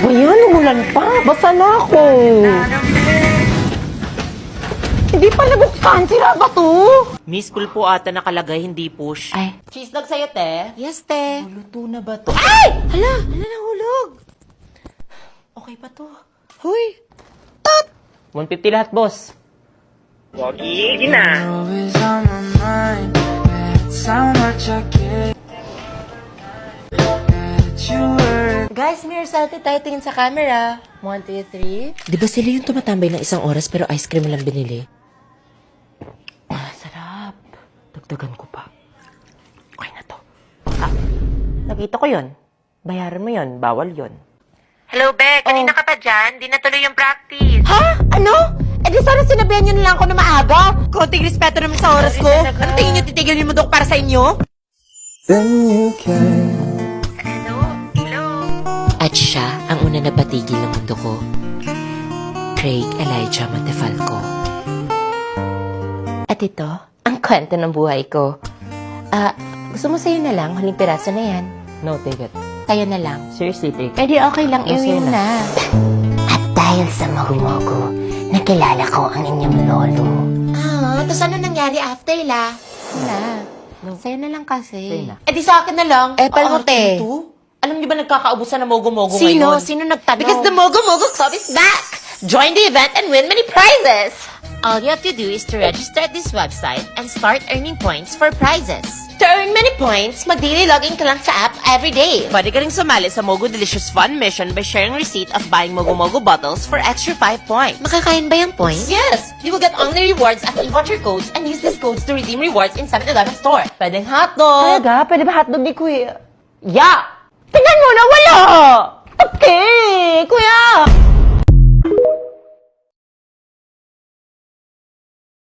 Ayan, umulan pa. Basa na ako. Hindi pa nabuksan. Sira ba to? Miss Cool po ata nakalagay, hindi push. Ay. Cheese dog sa'yo, te? Yes, te. Luto na ba to? Ay! Hala, nahulog. Okay pa to. Huy. 150 lahat, boss. Wagi na. Always on my mind. That's how much I care. That you were. Guys, mirror selfie tayo, tingin sa camera. 1, 2, 3. Di ba sila yung tumatambay ng isang oras pero ice cream lang binili? Ah, sarap. Dagdagan ko pa. Okay na to. Ah, nakita ko yon. Bayaran mo yon, bawal yon. Hello, Beck. Kanina ka pa dyan? Di natuloy yung practice. Ha? Ano? Eh di sana sinabihan nyo na lang ako na maaga. Konting respeto naman sa oras ko. Ano tingin nyo titigil yung mundo para sa inyo? Then you came. At siya ang una na patigil ng mundo ko. Craig Elijah Montefalco. At ito, ang kwento ng buhay ko. Gusto mo sa'yo na lang? Huling piraso na yan. No, take it. Sa'yo na lang. Seriously, take it. Pwede okay lang, Yes, iwi yun na. At dahil sa mogo-mogo, nakilala ko ang inyong lolo. Tapos ano nangyari after la? Wala. Sa'yo na lang kasi. Sa'yo na. Eh di sa akin na lang. Pal mo, te. Alam niyo ba nagkakaubusan ng mogo-mogo Sino? ngayon? Sino nagtanong? Because the Mogo-Mogo Club is back! Join the event and win many prizes! All you have to do is to register at this website and start earning points for prizes. To earn many points, mag-daily login ka lang sa app every day. Pwede ka rin sumali sa Mogo Delicious Fun Mission by sharing receipt of buying Mogo-Mogo bottles for extra 5 points. Makakain ba yung points? Yes! You will get only rewards as you watch your codes and use these codes to redeem rewards in 7-Eleven store. Pwedeng hotdog. Talaga? Pwede ba hotdog ni Kuya? Yeah! Tingnan mo na, wala!